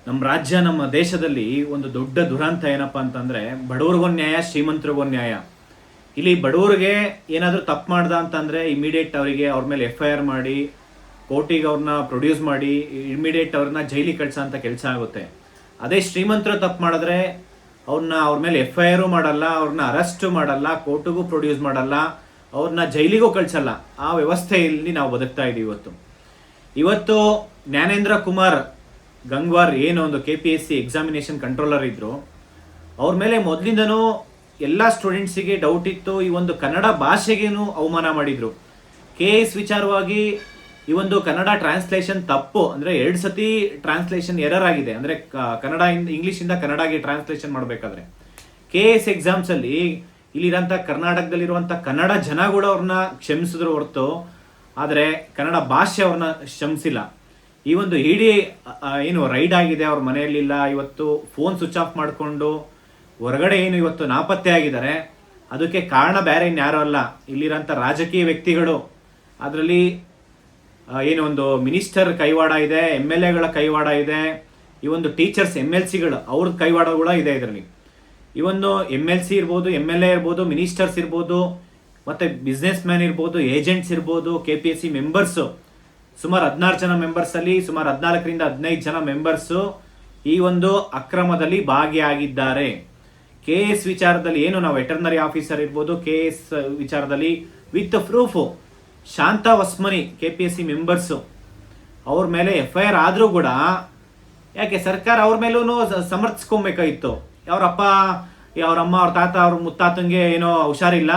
ನಮ್ಮ ರಾಜ್ಯ ನಮ್ಮ ದೇಶದಲ್ಲಿ ಒಂದು ದೊಡ್ಡ ದುರಂತ ಏನಪ್ಪ ಅಂತಂದರೆ ಬಡವ್ರಿಗೊಂದು ನ್ಯಾಯ ಶ್ರೀಮಂತರಿಗೊಂದು ನ್ಯಾಯ. ಇಲ್ಲಿ ಬಡವ್ರಿಗೆ ಏನಾದರೂ ತಪ್ಪು ಮಾಡ್ದ ಅಂತಂದರೆ ಇಮಿಡಿಯೇಟ್ ಅವರಿಗೆ ಅವ್ರ ಮೇಲೆ FIR ಮಾಡಿ ಕೋರ್ಟಿಗೆ ಅವ್ರನ್ನ ಪ್ರೊಡ್ಯೂಸ್ ಮಾಡಿ ಇಮಿಡಿಯೇಟ್ ಅವ್ರನ್ನ ಜೈಲಿಗೆ ಕಳ್ಸೋ ಅಂತ ಕೆಲಸ ಆಗುತ್ತೆ. ಅದೇ ಶ್ರೀಮಂತರು ತಪ್ಪು ಮಾಡಿದ್ರೆ ಅವ್ರ ಮೇಲೆ FIR ಮಾಡಲ್ಲ, ಅವ್ರನ್ನ ಅರೆಸ್ಟು ಮಾಡಲ್ಲ, ಕೋರ್ಟಿಗೂ ಪ್ರೊಡ್ಯೂಸ್ ಮಾಡಲ್ಲ, ಅವ್ರನ್ನ ಜೈಲಿಗೂ ಕಳ್ಸಲ್ಲ. ಆ ವ್ಯವಸ್ಥೆಯಲ್ಲಿ ನಾವು ಬದುಕ್ತಾ ಇದ್ದೀವಿ ಇವತ್ತು ಜ್ಞಾನೇಂದ್ರ ಕುಮಾರ್ ಗಂಗ್ವಾರ್ ಏನು ಒಂದು KPSC ಎಕ್ಸಾಮಿನೇಷನ್ ಕಂಟ್ರೋಲರ್ ಇದ್ರು, ಅವ್ರ ಮೇಲೆ ಮೊದಲಿಂದನೂ ಎಲ್ಲ ಸ್ಟೂಡೆಂಟ್ಸಿಗೆ ಡೌಟ್ ಇತ್ತು. ಈ ಒಂದು ಕನ್ನಡ ಭಾಷೆಗೇನು ಅವಮಾನ ಮಾಡಿದ್ರು. KS ವಿಚಾರವಾಗಿ ಈ ಒಂದು ಕನ್ನಡ ಟ್ರಾನ್ಸ್ಲೇಷನ್ ತಪ್ಪು, ಅಂದರೆ 2 ಸತಿ ಟ್ರಾನ್ಸ್ಲೇಷನ್ ಎರರ್ ಆಗಿದೆ. ಅಂದರೆ ಇಂಗ್ಲೀಷಿಂದ ಕನ್ನಡಗೆ ಟ್ರಾನ್ಸ್ಲೇಷನ್ ಮಾಡಬೇಕಾದ್ರೆ KS ಎಕ್ಸಾಮ್ಸಲ್ಲಿ ಇಲ್ಲಿರೋಂಥ ಕರ್ನಾಟಕದಲ್ಲಿರುವಂಥ ಕನ್ನಡ ಜನ ಕೂಡ ಅವ್ರನ್ನ ಕ್ಷಮಿಸಿದ್ರು ಹೊರತು, ಆದರೆ ಕನ್ನಡ ಭಾಷೆ ಅವ್ರನ್ನ ಕ್ಷಮಿಸಿಲ್ಲ. ಈ ಒಂದು ಇಡೀ ಏನು ರೈಡ್ ಆಗಿದೆ ಅವ್ರ ಮನೆಯಲ್ಲಿಲ್ಲ, ಇವತ್ತು ಫೋನ್ ಸ್ವಿಚ್ ಆಫ್ ಮಾಡಿಕೊಂಡು ಹೊರಗಡೆ ಏನು ಇವತ್ತು ನಾಪತ್ತೆ ಆಗಿದ್ದಾರೆ. ಅದಕ್ಕೆ ಕಾರಣ ಬೇರೆ ಇನ್ಯಾರೋ ಅಲ್ಲ, ಇಲ್ಲಿರೋಂಥ ರಾಜಕೀಯ ವ್ಯಕ್ತಿಗಳು. ಅದರಲ್ಲಿ ಏನು ಒಂದು ಮಿನಿಸ್ಟರ್ ಕೈವಾಡ ಇದೆ, MLAಗಳ ಕೈವಾಡ ಇದೆ, ಈ ಒಂದು ಟೀಚರ್ಸ್ MLCಗಳು ಅವ್ರ ಕೈವಾಡ ಕೂಡ ಇದೆ. ಇದರಲ್ಲಿ ಈ ಒಂದು MLC ಇರ್ಬೋದು, MLA ಇರ್ಬೋದು, ಮಿನಿಸ್ಟರ್ಸ್ ಇರ್ಬೋದು, ಮತ್ತು ಬಿಸ್ನೆಸ್ ಮ್ಯಾನ್ ಇರ್ಬೋದು, ಏಜೆಂಟ್ಸ್ ಇರ್ಬೋದು, KPSC ಮೆಂಬರ್ಸು ಸುಮಾರು 16 ಜನ ಮೆಂಬರ್ಸಲ್ಲಿ ಸುಮಾರು 14ರಿಂದ 15 ಜನ ಮೆಂಬರ್ಸು ಈ ಒಂದು ಅಕ್ರಮದಲ್ಲಿ ಭಾಗಿಯಾಗಿದ್ದಾರೆ. KS ವಿಚಾರದಲ್ಲಿ ಏನು ನಾವು ವೆಟರ್ನರಿ ಆಫೀಸರ್ ಇರ್ಬೋದು, KS ವಿಚಾರದಲ್ಲಿ ವಿತ್ ಪ್ರೂಫು ಶಾಂತಾ ವಸ್ಮನಿ KPSC ಮೆಂಬರ್ಸು ಅವ್ರ ಮೇಲೆ FIR ಆದರೂ ಕೂಡ ಯಾಕೆ ಸರ್ಕಾರ ಅವ್ರ ಮೇಲೂ ಸಮರ್ಥಿಸ್ಕೊಬೇಕಾಗಿತ್ತು. ಅವರಪ್ಪ, ಅವರಮ್ಮ, ಅವ್ರ ತಾತ, ಅವ್ರ ಮುತ್ತಾತಂಗೆ ಏನೋ ಹುಷಾರಿಲ್ಲ,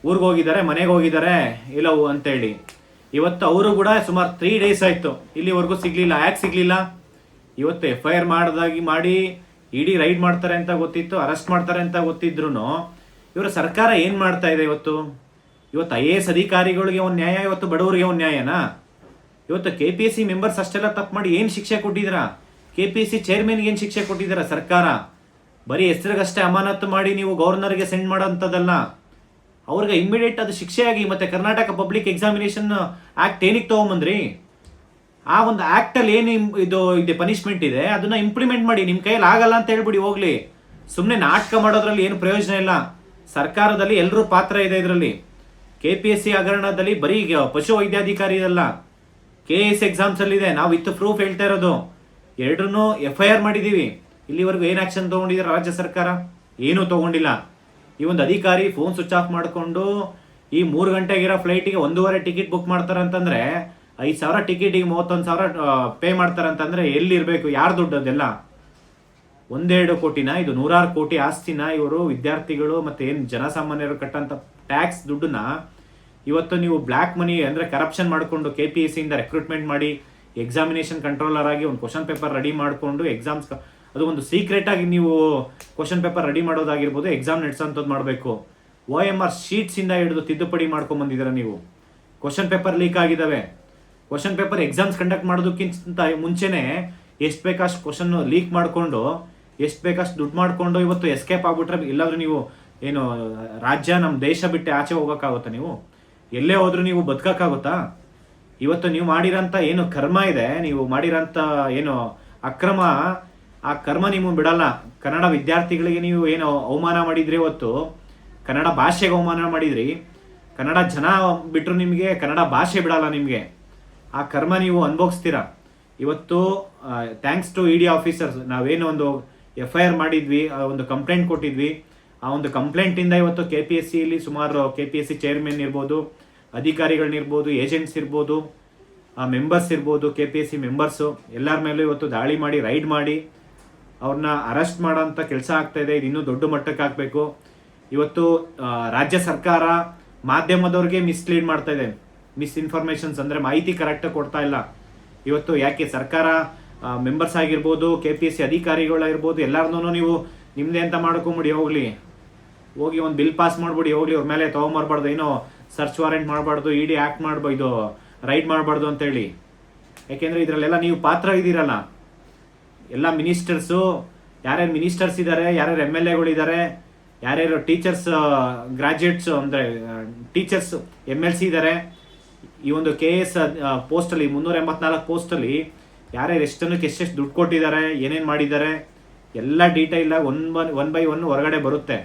ಊರಿಗೆ ಹೋಗಿದ್ದಾರೆ, ಮನೆಗೆ ಹೋಗಿದ್ದಾರೆ ಇಲ್ಲವು ಅಂತೇಳಿ ಇವತ್ತು ಅವರು ಕೂಡ ಸುಮಾರು 3 ಡೇಸ್ ಆಯಿತು ಇಲ್ಲಿವರೆಗೂ ಸಿಗಲಿಲ್ಲ. ಯಾಕೆ ಸಿಗಲಿಲ್ಲ? ಇವತ್ತು FIR ಮಾಡಿ ಇಡೀ ರೈಡ್ ಮಾಡ್ತಾರೆ ಅಂತ ಗೊತ್ತಿತ್ತು, ಅರೆಸ್ಟ್ ಮಾಡ್ತಾರೆ ಅಂತ ಗೊತ್ತಿದ್ರು ಇವರ ಸರ್ಕಾರ ಏನು ಮಾಡ್ತಾ ಇದೆ? ಇವತ್ತು IAS ಅಧಿಕಾರಿಗಳಿಗೆ ಒಂದು ನ್ಯಾಯ, ಇವತ್ತು ಬಡವರಿಗೆ ಒಂದು ನ್ಯಾಯನಾ? ಇವತ್ತು KPSC ಮೆಂಬರ್ಸ್ ಅಷ್ಟೆಲ್ಲ ತಪ್ಪು ಮಾಡಿ ಏನು ಶಿಕ್ಷೆ ಕೊಟ್ಟಿದ್ದೀರಾ? KPSC ಚೇರ್ಮನ್ಗೆ ಏನು ಶಿಕ್ಷೆ ಕೊಟ್ಟಿದ್ದೀರಾ ಸರ್ಕಾರ? ಬರೀ ಹೆಸರಿಗಷ್ಟೇ ಅಮಾನತು ಮಾಡಿ ನೀವು ಗವರ್ನರ್ಗೆ ಸೆಂಡ್ ಮಾಡೋಂಥದ್ದಲ್ಲ, ಅವ್ರಿಗೆ ಇಮ್ಮಿಡಿಯೇಟ್ ಅದು ಶಿಕ್ಷೆಯಾಗಿ. ಮತ್ತೆ ಕರ್ನಾಟಕ ಪಬ್ಲಿಕ್ ಎಕ್ಸಾಮಿನೇಷನ್ ಆಕ್ಟ್ ಏನಕ್ಕೆ ತೊಗೊಂಬಂದ್ರಿ? ಆ ಒಂದು ಆ್ಯಕ್ಟಲ್ಲಿ ಏನು ಇದೆ ಪನಿಷ್ಮೆಂಟ್ ಇದೆ, ಅದನ್ನ ಇಂಪ್ಲಿಮೆಂಟ್ ಮಾಡಿ. ನಿಮ್ಮ ಕೈಯಲ್ಲಿ ಆಗಲ್ಲ ಅಂತ ಹೇಳ್ಬಿಡಿ ಹೋಗ್ಲಿ. ಸುಮ್ಮನೆ ನಾಟಕ ಮಾಡೋದ್ರಲ್ಲಿ ಏನು ಪ್ರಯೋಜನ ಇಲ್ಲ. ಸರ್ಕಾರದಲ್ಲಿ ಎಲ್ಲರೂ ಪಾತ್ರ ಇದೆ ಇದರಲ್ಲಿ. KPSC ಹಗರಣದಲ್ಲಿ ಬರೀ ಪಶು ವೈದ್ಯಾಧಿಕಾರಿ ಇದಲ್ಲ, KS ಎಕ್ಸಾಮ್ಸಲ್ಲಿ ಇದೆ. ನಾವು ವಿತ್ ಪ್ರೂಫ್ ಹೇಳ್ತಾ ಇರೋದು. ಎರಡನ್ನೂ FIR ಮಾಡಿದ್ದೀವಿ. ಇಲ್ಲಿವರೆಗೂ ಏನು ಆ್ಯಕ್ಷನ್ ತೊಗೊಂಡಿದ್ದಾರೆ ರಾಜ್ಯ ಸರ್ಕಾರ? ಏನೂ ತೊಗೊಂಡಿಲ್ಲ. ಈ ಒಂದು ಅಧಿಕಾರಿ ಫೋನ್ ಸ್ವಿಚ್ ಆಫ್ ಮಾಡಿಕೊಂಡು ಈ 3 ಗಂಟೆಗಿರೋ ಫ್ಲೈಟಿಗೆ 1.5 ಟಿಕೆಟ್ ಬುಕ್ ಮಾಡ್ತಾರೆ ಅಂತಂದರೆ 5,000 ಟಿಕೆಟಿಗೆ 31,000 ಪೇ ಮಾಡ್ತಾರೆ ಅಂತಂದರೆ ಎಲ್ಲಿರಬೇಕು? ಯಾರು ದುಡ್ಡು ಅದೆಲ್ಲ? 1-2 ಕೋಟಿನ? ಇದು 100 ಕೋಟಿ ಆಸ್ತಿನ ಇವರು ವಿದ್ಯಾರ್ಥಿಗಳು ಮತ್ತು ಏನು ಜನಸಾಮಾನ್ಯರು ಕಟ್ಟಂಥ ಟ್ಯಾಕ್ಸ್ ದುಡ್ಡನ್ನ ಇವತ್ತು ನೀವು ಬ್ಲ್ಯಾಕ್ ಮನಿ ಅಂದರೆ ಕರಪ್ಷನ್ ಮಾಡಿಕೊಂಡು KPSCಯಿಂದ ರೆಕ್ರೂಟ್ಮೆಂಟ್ ಮಾಡಿ ಎಕ್ಸಾಮಿನೇಷನ್ ಕಂಟ್ರೋಲರ್ ಆಗಿ ಒಂದು ಕ್ವಶನ್ ಪೇಪರ್ ರೆಡಿ ಮಾಡಿಕೊಂಡು ಎಕ್ಸಾಮ್ಸ್, ಅದು ಒಂದು ಸೀಕ್ರೆಟಾಗಿ ನೀವು ಕ್ವಶನ್ ಪೇಪರ್ ರೆಡಿ ಮಾಡೋದಾಗಿರ್ಬೋದು, ಎಕ್ಸಾಮ್ ನಡೆಸೋಂಥದ್ದು ಮಾಡಬೇಕು. OMR ಶೀಟ್ಸಿಂದ ಹಿಡಿದು ತಿದ್ದುಪಡಿ ಮಾಡ್ಕೊಂಬಂದಿದ್ದೀರ ನೀವು. ಕ್ವಶನ್ ಪೇಪರ್ ಲೀಕ್ ಆಗಿದ್ದಾವೆ. ಕ್ವಶನ್ ಪೇಪರ್ ಎಕ್ಸಾಮ್ಸ್ ಕಂಡಕ್ಟ್ ಮಾಡೋದಕ್ಕಿಂತ ಮುಂಚೆನೇ ಎಷ್ಟು ಬೇಕಷ್ಟು ಕ್ವಶನ್ ಲೀಕ್ ಮಾಡಿಕೊಂಡು ಎಷ್ಟು ಬೇಕಷ್ಟು ದುಡ್ಡು ಮಾಡಿಕೊಂಡು ಇವತ್ತು ಎಸ್ಕೇಪ್ ಆಗ್ಬಿಟ್ರೆ ಇಲ್ಲಾದ್ರೂ ನೀವು ಏನು ರಾಜ್ಯ ನಮ್ಮ ದೇಶ ಬಿಟ್ಟು ಆಚೆ ಹೋಗೋಕ್ಕಾಗುತ್ತಾ? ನೀವು ಎಲ್ಲೇ ಹೋದ್ರೂ ನೀವು ಬದುಕೋಕ್ಕಾಗುತ್ತಾ? ಇವತ್ತು ನೀವು ಮಾಡಿರೋಂಥ ಏನು ಕರ್ಮ ಇದೆ, ನೀವು ಮಾಡಿರೋಂಥ ಏನು ಅಕ್ರಮ, ಆ ಕರ್ಮ ನೀವು ಬಿಡಲ್ಲ. ಕನ್ನಡ ವಿದ್ಯಾರ್ಥಿಗಳಿಗೆ ನೀವು ಏನು ಅವಮಾನ ಮಾಡಿದ್ರಿ, ಇವತ್ತು ಕನ್ನಡ ಭಾಷೆಗೆ ಅವಮಾನ ಮಾಡಿದ್ರಿ. ಕನ್ನಡ ಜನ ಬಿಟ್ಟರು ನಿಮಗೆ ಕನ್ನಡ ಭಾಷೆ ಬಿಡಲ್ಲ ನಿಮಗೆ. ಆ ಕರ್ಮ ನೀವು ಅನುಭವಿಸ್ತೀರ. ಇವತ್ತು ಥ್ಯಾಂಕ್ಸ್ ಟು ED ಆಫೀಸರ್ಸ್ ನಾವೇನು ಒಂದು FIR ಮಾಡಿದ್ವಿ, ಒಂದು ಕಂಪ್ಲೇಂಟ್ ಕೊಟ್ಟಿದ್ವಿ. ಆ ಒಂದು ಕಂಪ್ಲೇಂಟಿಂದ ಇವತ್ತು KPSCಯಲ್ಲಿ ಸುಮಾರು KPSC ಚೇರ್ಮನ್ ಇರ್ಬೋದು, ಅಧಿಕಾರಿಗಳನ್ನಿರ್ಬೋದು, ಏಜೆಂಟ್ಸ್ ಇರ್ಬೋದು, ಮೆಂಬರ್ಸ್ ಇರ್ಬೋದು, KPSC ಮೆಂಬರ್ಸು ಎಲ್ಲರ ಮೇಲೂ ಇವತ್ತು ದಾಳಿ ಮಾಡಿ ರೈಡ್ ಮಾಡಿ ಅವ್ರನ್ನ ಅರೆಸ್ಟ್ ಮಾಡೋಂಥ ಕೆಲಸ ಆಗ್ತಾಯಿದೆ. ಇದು ಇನ್ನೂ ದೊಡ್ಡ ಮಟ್ಟಕ್ಕೆ ಆಗಬೇಕು. ಇವತ್ತು ರಾಜ್ಯ ಸರ್ಕಾರ ಮಾಧ್ಯಮದವ್ರಿಗೆ ಮಿಸ್ಲೀಡ್ ಮಾಡ್ತಾ ಇದೆ. ಮಿಸ್ಇನ್ಫಾರ್ಮೇಷನ್ಸ್ ಅಂದರೆ ಮಾಹಿತಿ ಕರೆಕ್ಟಾಗಿ ಕೊಡ್ತಾ ಇಲ್ಲ. ಇವತ್ತು ಯಾಕೆ ಸರ್ಕಾರ ಮೆಂಬರ್ಸ್ ಆಗಿರ್ಬೋದು, KPSC ಅಧಿಕಾರಿಗಳಾಗಿರ್ಬೋದು, ಎಲ್ಲರನ್ನೂ ನೀವು ನಿಮ್ಮದೇ ಅಂತ ಮಾಡ್ಕೊಂಬಿಡಿ. ಹೋಗಿ ಒಂದು ಬಿಲ್ ಪಾಸ್ ಮಾಡ್ಬಿಡಿ ಹೋಗ್ಲಿ. ಅವ್ರ ಮೇಲೆ ತೊಗೊಂಬರ್ಬಾರ್ದು, ಏನೋ ಸರ್ಚ್ ವಾರೆಂಟ್ ಮಾಡಬಾರ್ದು, ED ಆ್ಯಕ್ಟ್ ಮಾಡ್ಬೋದು, ಇದು ರೈಡ್ ಮಾಡಬಾರ್ದು ಅಂತೇಳಿ. ಯಾಕೆಂದರೆ ಇದರಲ್ಲೆಲ್ಲ ನೀವು ಪಾತ್ರ ಇದ್ದೀರಲ್ಲ. ಎಲ್ಲ ಮಿನಿಸ್ಟರ್ಸು, ಯಾರ್ಯಾರು ಮಿನಿಸ್ಟರ್ಸ್ ಇದ್ದಾರೆ, ಯಾರ್ಯಾರು MLAಗಳಿದ್ದಾರೆ, ಯಾರ್ಯಾರು ಟೀಚರ್ಸ್ ಗ್ರಾಜ್ಯುಯೇಟ್ಸು ಅಂದರೆ ಟೀಚರ್ಸ್ MLC ಇದ್ದಾರೆ. ಈ ಒಂದು KS ಪೋಸ್ಟಲ್ಲಿ 384 ಪೋಸ್ಟಲ್ಲಿ ಯಾರ್ಯಾರು ಎಷ್ಟನ್ನಕ್ಕೆ ಎಷ್ಟೆಷ್ಟು ದುಡ್ಡು ಕೊಟ್ಟಿದ್ದಾರೆ, ಏನೇನು ಮಾಡಿದ್ದಾರೆ ಎಲ್ಲ ಡೀಟೈಲಾಗಿ ಒನ್ ಬೈ ಒನ್ ಹೊರಗಡೆ ಬರುತ್ತೆ.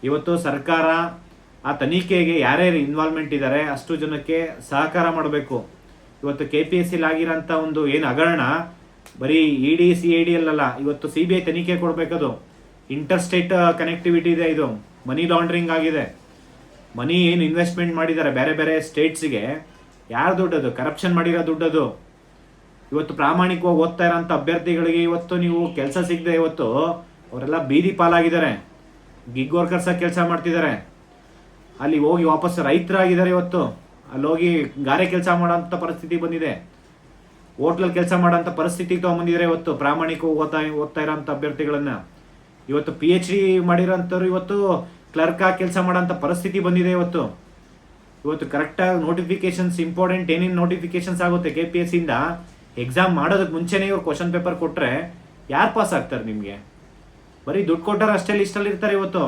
ಇವತ್ತು ಸರ್ಕಾರ ಆ ತನಿಖೆಗೆ ಯಾರ್ಯಾರು ಇನ್ವಾಲ್ವ್ಮೆಂಟ್ ಇದ್ದಾರೆ ಅಷ್ಟು ಜನಕ್ಕೆ ಸಹಕಾರ ಮಾಡಬೇಕು. ಇವತ್ತು KPSC ಆಗಿರೋಂಥ ಒಂದು ಏನು ಹಗರಣ ಬರೀ ED CID ಅಲ್ಲಲ್ಲ, ಇವತ್ತು CBI ತನಿಖೆ ಕೊಡಬೇಕದು. ಇಂಟರ್ಸ್ಟೇಟ್ ಕನೆಕ್ಟಿವಿಟಿ ಇದೆ, ಇದು ಮನಿ ಲಾಂಡ್ರಿಂಗ್ ಆಗಿದೆ. ಮನಿ ಏನು ಇನ್ವೆಸ್ಟ್ಮೆಂಟ್ ಮಾಡಿದ್ದಾರೆ ಬೇರೆ ಬೇರೆ ಸ್ಟೇಟ್ಸ್ಗೆ, ಯಾರು ದುಡ್ಡದು? ಕರಪ್ಷನ್ ಮಾಡಿರೋ ದುಡ್ಡದು. ಇವತ್ತು ಪ್ರಾಮಾಣಿಕವಾಗಿ ಓದ್ತಾ ಇರೋಂಥ ಅಭ್ಯರ್ಥಿಗಳಿಗೆ ಇವತ್ತು ನೀವು ಕೆಲಸ ಸಿಗದೆ ಇವತ್ತು ಅವರೆಲ್ಲ ಬೀದಿ ಪಾಲಾಗಿದ್ದಾರೆ. ಗಿಗ್ ವರ್ಕರ್ಸ್ ಆಗಿ ಕೆಲಸ ಮಾಡ್ತಿದ್ದಾರೆ, ಅಲ್ಲಿ ಹೋಗಿ ವಾಪಸ್ ರೈತರಾಗಿದ್ದಾರೆ. ಇವತ್ತು ಅಲ್ಲಿ ಹೋಗಿ ಗಾರೆ ಕೆಲಸ ಮಾಡೋಂಥ ಪರಿಸ್ಥಿತಿ ಬಂದಿದೆ, ಹೋಟ್ಲಲ್ಲಿ ಕೆಲಸ ಮಾಡೋಂಥ ಪರಿಸ್ಥಿತಿ ತೊಗೊಂಬಂದಿದ್ದಾರೆ. ಇವತ್ತು ಪ್ರಾಮಾಣಿಕವಾಗಿ ಓದ್ತಾ ಇರೋಂಥ ಅಭ್ಯರ್ಥಿಗಳನ್ನ ಇವತ್ತು PhD ಮಾಡಿರೋಂಥವ್ರು ಇವತ್ತು ಕ್ಲರ್ಕ್ ಆಗಿ ಕೆಲಸ ಮಾಡೋಂಥ ಪರಿಸ್ಥಿತಿ ಬಂದಿದೆ. ಇವತ್ತು ಕರೆಕ್ಟಾಗಿ ನೋಟಿಫಿಕೇಶನ್ಸ್ ಇಂಪಾರ್ಟೆಂಟ್ ಏನೇನು ನೋಟಿಫಿಕೇಶನ್ಸ್ ಆಗುತ್ತೆ KPSC ಇಂದ ಎಕ್ಸಾಮ್ ಮಾಡೋದಕ್ಕೆ ಮುಂಚೆನೇ ಇವ್ರು ಕ್ವಶನ್ ಪೇಪರ್ ಕೊಟ್ಟರೆ ಯಾರು ಪಾಸ್ ಆಗ್ತಾರೆ? ನಿಮಗೆ ಬರೀ ದುಡ್ಡು ಕೊಟ್ಟರೆ ಅಷ್ಟೇ ಲಿಸ್ಟಲ್ಲಿ ಇರ್ತಾರೆ. ಇವತ್ತು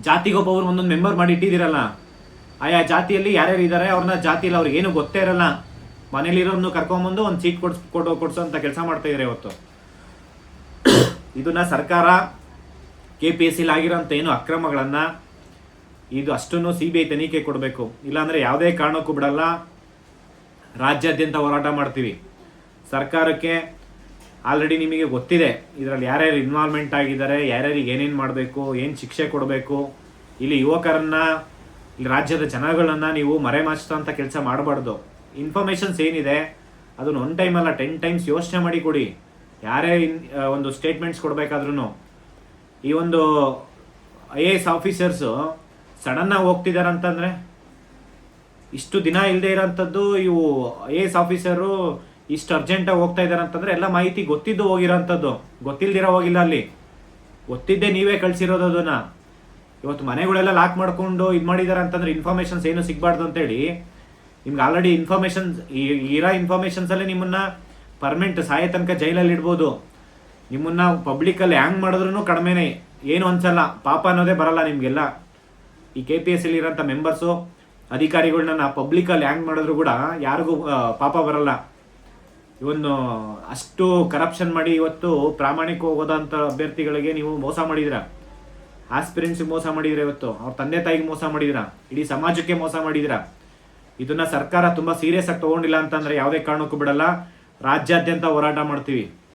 ಜಾತಿಗೊಬ್ಬರು ಒಂದೊಂದು ಮೆಂಬರ್ ಮಾಡಿ ಇಟ್ಟಿದ್ದೀರಲ್ಲ, ಆಯಾ ಜಾತಿಯಲ್ಲಿ ಯಾರ್ಯಾರು ಇದ್ದಾರೆ ಅವ್ರನ್ನ ಜಾತಿಯಲ್ಲಿ ಅವ್ರಿಗೆ ಏನು ಗೊತ್ತೇ ಇರಲ್ಲ, ಮನೇಲಿರೋರ್ನು ಕರ್ಕೊಂಬಂದು ಒಂದು ಸೀಟ್ ಕೊಡಿಸೋ ಅಂತ ಕೆಲಸ ಮಾಡ್ತಾ ಇದ್ದಾರೆ. ಇವತ್ತು ಇದನ್ನ ಸರ್ಕಾರ KPSC ಆಗಿರೋಂಥ ಏನು ಅಕ್ರಮಗಳನ್ನು ಇದು ಅಷ್ಟನ್ನು CBI ತನಿಖೆ ಕೊಡಬೇಕು. ಇಲ್ಲಾಂದರೆ ಯಾವುದೇ ಕಾರಣಕ್ಕೂ ಬಿಡಲ್ಲ, ರಾಜ್ಯಾದ್ಯಂತ ಹೋರಾಟ ಮಾಡ್ತೀವಿ. ಸರ್ಕಾರಕ್ಕೆ ಆಲ್ರೆಡಿ ನಿಮಗೆ ಗೊತ್ತಿದೆ ಇದರಲ್ಲಿ ಯಾರ್ಯಾರು ಇನ್ವಾಲ್ವ್ಮೆಂಟ್ ಆಗಿದ್ದಾರೆ, ಯಾರ್ಯಾರಿಗೆ ಏನೇನು ಮಾಡಬೇಕು, ಏನು ಶಿಕ್ಷೆ ಕೊಡಬೇಕು. ಇಲ್ಲಿ ಯುವಕರನ್ನ, ಇಲ್ಲಿ ರಾಜ್ಯದ ಜನಗಳನ್ನ ನೀವು ಮರೆಮಾಚುವಂಥ ಕೆಲಸ ಮಾಡಬಾರ್ದು. ಇನ್ಫಾರ್ಮೇಷನ್ಸ್ ಏನಿದೆ ಅದನ್ನು 1 ಟೈಮ್ ಅಲ್ಲ 10 ಟೈಮ್ಸ್ ಯೋಚನೆ ಮಾಡಿ ಕೊಡಿ. ಯಾರೇ ಒಂದು ಸ್ಟೇಟ್ಮೆಂಟ್ಸ್ ಕೊಡಬೇಕಾದ್ರೂ ಈ ಒಂದು IAS ಆಫೀಸರ್ಸು ಸಡನ್ನಾಗಿ ಹೋಗ್ತಿದ್ದಾರೆ ಅಂತಂದರೆ, ಇಷ್ಟು ದಿನ ಇಲ್ಲದೆ ಇರೋಂಥದ್ದು ಇವು IAS ಆಫೀಸರು ಇಷ್ಟು ಅರ್ಜೆಂಟಾಗಿ ಹೋಗ್ತಾ ಇದ್ದಾರೆ ಅಂತಂದರೆ ಎಲ್ಲ ಮಾಹಿತಿ ಗೊತ್ತಿದ್ದು ಹೋಗಿರೋಂಥದ್ದು, ಗೊತ್ತಿಲ್ದಿರೋ ಹೋಗಿಲ್ಲ. ಅಲ್ಲಿ ಗೊತ್ತಿದ್ದೇ ನೀವೇ ಕಳಿಸಿರೋದು. ಅದನ್ನು ಇವತ್ತು ಮನೆಗಳೆಲ್ಲ ಲಾಕ್ ಮಾಡಿಕೊಂಡು ಇದು ಮಾಡಿದ್ದಾರೆ ಅಂತಂದರೆ ಇನ್ಫಾರ್ಮೇಷನ್ಸ್ ಏನು ಸಿಗಬಾರ್ದು ಅಂತೇಳಿ ನಿಮ್ಗೆ ಆಲ್ರೆಡಿ ಇರೋ ಇನ್ಫಾರ್ಮೇಷನ್ಸಲ್ಲೇ ನಿಮ್ಮನ್ನು ಪರ್ಮನೆಂಟ್ ಸಾಯೋ ತನಕ ಜೈಲಲ್ಲಿ ಇಡ್ಬೋದು. ನಿಮ್ಮನ್ನು ಪಬ್ಲಿಕಲ್ಲಿ ಹ್ಯಾಂಗ್ ಮಾಡಿದ್ರೂ ಕಡಿಮೆನೇ, ಏನು ಅನ್ಸಲ್ಲ, ಪಾಪ ಅನ್ನೋದೇ ಬರಲ್ಲ ನಿಮಗೆಲ್ಲ. ಈ KPSC ಇರೋಂಥ ಮೆಂಬರ್ಸು ಅಧಿಕಾರಿಗಳನ್ನ ಪಬ್ಲಿಕಲ್ಲಿ ಹ್ಯಾಂಗ್ ಮಾಡಿದ್ರು ಕೂಡ ಯಾರಿಗೂ ಪಾಪ ಬರಲ್ಲ. ಇವನು ಅಷ್ಟು ಕರಪ್ಷನ್ ಮಾಡಿ ಇವತ್ತು ಪ್ರಾಮಾಣಿಕವಾಗಿ ಹೋದಂಥ ಅಭ್ಯರ್ಥಿಗಳಿಗೆ ನೀವು ಮೋಸ ಮಾಡಿದಿರ, ಆಸ್ಪಿರೆಂಟ್ಸಿಗೆ ಮೋಸ ಮಾಡಿದಿರ, ಇವತ್ತು ಅವ್ರ ತಂದೆ ತಾಯಿಗೆ ಮೋಸ ಮಾಡಿದಿರ, ಇಡೀ ಸಮಾಜಕ್ಕೆ ಮೋಸ ಮಾಡಿದಿರ. ಇದನ್ನ ಸರ್ಕಾರ ತುಂಬ ಸೀರಿಯಸ್ ಆಗಿ ತೊಗೊಂಡಿಲ್ಲ ಅಂತಂದರೆ ಯಾವುದೇ ಕಾರಣಕ್ಕೂ ಬಿಡಲ್ಲ, ರಾಜ್ಯಾದ್ಯಂತ ಹೋರಾಟ ಮಾಡ್ತೀವಿ.